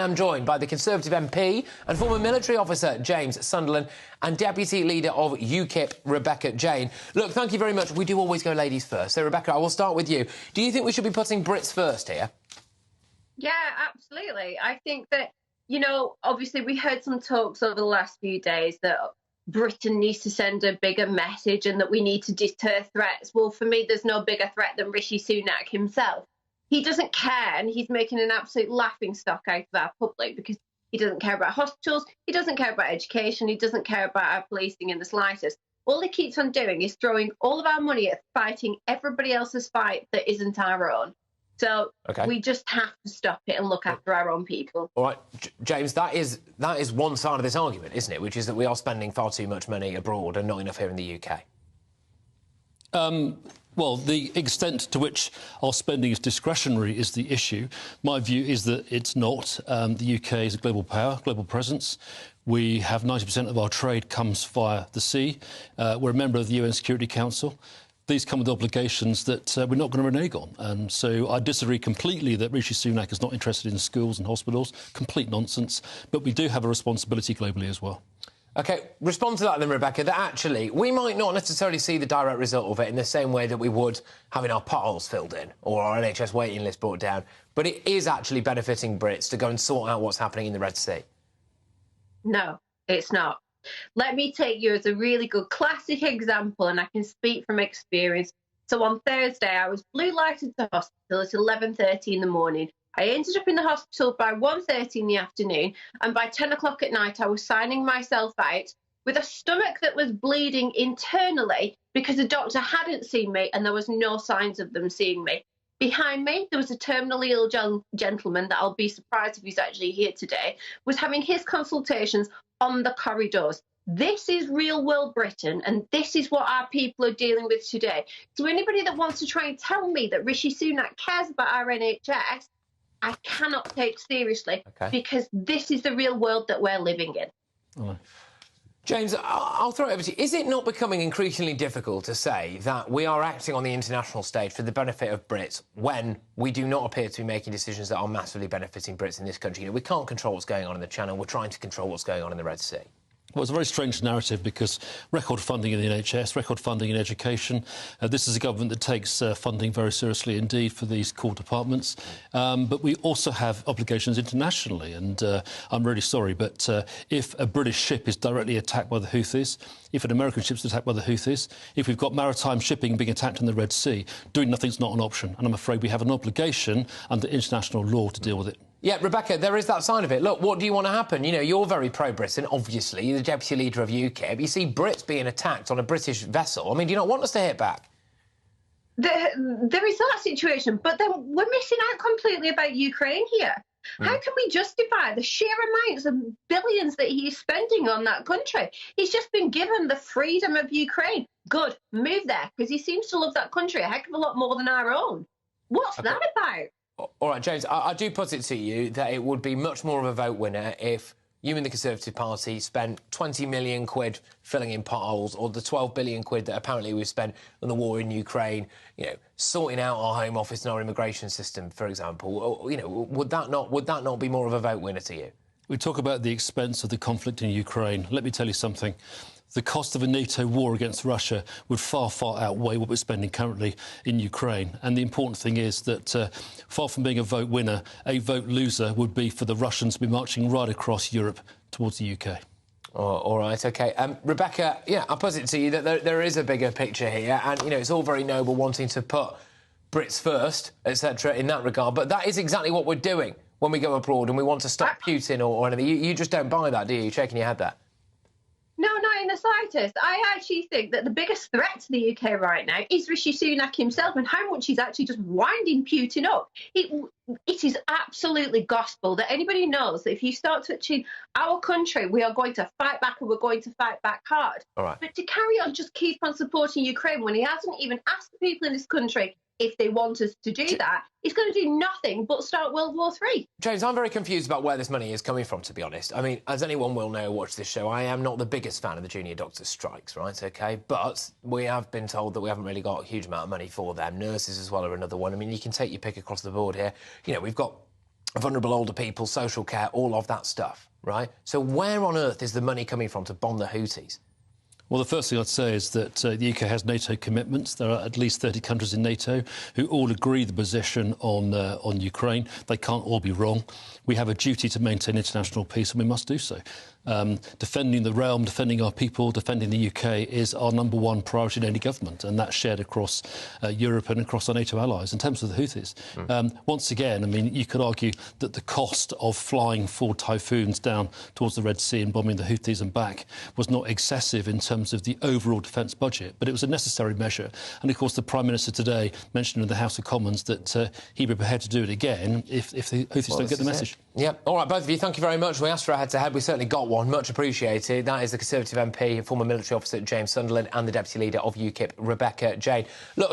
am joined by the Conservative MP and former military officer James Sunderland and Deputy Leader of UKIP, Rebecca Jane. Look, thank you very much. We do always go ladies first. So, Rebecca, I will start with you. Do you think we should be putting Brits first here? Yeah, absolutely. I think that, you know, obviously we heard some talks over the last few days that Britain needs to send a bigger message and that we need to deter threats. Well, for me, there's no bigger threat than Rishi Sunak himself. He doesn't care, and he's making an absolute laughing stock out of our public because he doesn't care about hospitals, he doesn't care about education, he doesn't care about our policing in the slightest. All he keeps on doing is throwing all of our money at fighting everybody else's fight that isn't our own. So we just have to stop it and look after our own people. All right, James, that is one side of this argument, isn't it? Which is that we are spending far too much money abroad and not enough here in the UK. Well, the extent to which our spending is discretionary is the issue. My view is that it's not. The UK is a global power, global presence. We have 90% of our trade comes via the sea. We're a member of the UN Security Council. These come with obligations that we're not going to renege on. And so I disagree completely that Rishi Sunak is not interested in schools and hospitals. Complete nonsense. But we do have a responsibility globally as well. OK, respond to that then, Rebecca, that actually we might not necessarily see the direct result of it in the same way that we would having our potholes filled in or our NHS waiting list brought down, but it is actually benefiting Brits to go and sort out what's happening in the Red Sea. No, it's not. Let me take you as a really good classic example, and I can speak from experience. So on Thursday, I was blue lighted to hospital at 11:30 in the morning. I ended up in the hospital by 1:30 in the afternoon, and by 10 o'clock at night, I was signing myself out with a stomach that was bleeding internally because the doctor hadn't seen me and there was no signs of them seeing me. Behind me, there was a terminally ill gentleman that I'll be surprised if he's actually here today, was having his consultations on the corridors. This is real world Britain, and this is what our people are dealing with today. So anybody that wants to try and tell me that Rishi Sunak cares about our NHS, I cannot take seriously, because this is the real world that we're living in. James, I'll throw it over to you. Is it not becoming increasingly difficult to say that we are acting on the international stage for the benefit of Brits when we do not appear to be making decisions that are massively benefiting Brits in this country? You know, we can't control what's going on in the Channel. We're trying to control what's going on in the Red Sea. Well, it's a very strange narrative because record funding in the NHS, record funding in education. This is a government that takes funding very seriously indeed for these core departments. But we also have obligations internationally. And I'm really sorry, but if a British ship is directly attacked by the Houthis, if an American ship is attacked by the Houthis, if we've got maritime shipping being attacked in the Red Sea, doing nothing's not an option. And I'm afraid we have an obligation under international law to deal with it. Yeah, Rebecca, there is that side of it. Look, what do you want to happen? You know, you're very pro-Britain, obviously. You're the deputy leader of UKIP. You see Brits being attacked on a British vessel. I mean, do you not want us to hit back? There is that situation, but then we're missing out completely about Ukraine here. How can we justify the sheer amounts of billions that he's spending on that country? He's just been given the freedom of Ukraine. Good, move there, because he seems to love that country a heck of a lot more than our own. What's that about? All right, James, I do put it to you that it would be much more of a vote winner if you and the Conservative Party spent 20 million quid filling in potholes, or the 12 billion quid that apparently we've spent on the war in Ukraine, you know, sorting out our Home Office and our immigration system, for example. You know, would that not be more of a vote winner to you? We talk about the expense of the conflict in Ukraine. Let me tell you something. The cost of a NATO war against Russia would far, far outweigh what we're spending currently in Ukraine. And the important thing is that, far from being a vote winner, a vote loser would be for the Russians to be marching right across Europe towards the UK. Oh, all right, OK. Rebecca, yeah, I'll put it to you that there is a bigger picture here. And, you know, it's all very noble wanting to put Brits first, etc., in that regard. But that is exactly what we're doing when we go abroad and we want to stop Putin or anything. You just don't buy that, do you? You're shaking your head there. No, not in the slightest. I actually think that the biggest threat to the UK right now is Rishi Sunak himself and how much he's actually just winding Putin up. It is absolutely gospel that anybody knows that if you start touching our country, we are going to fight back, and we're going to fight back hard. All right. But to carry on, just keep on supporting Ukraine when he hasn't even asked the people in this country if they want us to do that, he's going to do nothing but start World War III. James, I'm very confused about where this money is coming from, to be honest. I mean, as anyone will know who watched this show, I am not the biggest fan of the junior doctors' strikes, right, OK? But we have been told that we haven't really got a huge amount of money for them. Nurses as well are another one. I mean, you can take your pick across the board here. You know, we've got vulnerable older people, social care, all of that stuff, right? So where on earth is the money coming from to bomb the Houthis? Well, the first thing I'd say is that the UK has NATO commitments. There are at least 30 countries in NATO who all agree the position on Ukraine. They can't all be wrong. We have a duty to maintain international peace, and we must do so. Defending the realm, defending our people, defending the UK is our #1 priority in any government, and that's shared across Europe and across our NATO allies. In terms of the Houthis, once again, I mean, you could argue that the cost of flying 4 Typhoons down towards the Red Sea and bombing the Houthis and back was not excessive in terms of the overall defence budget, but it was a necessary measure. And, of course, the Prime Minister today mentioned in the House of Commons that he'd be prepared to do it again if the Houthis don't get the message. Yeah. All right, both of you, thank you very much. We asked for a head-to-head. We certainly got one. Much appreciated. That is the Conservative MP, former military officer James Sunderland, and the Deputy Leader of UKIP, Rebecca Jane. Look.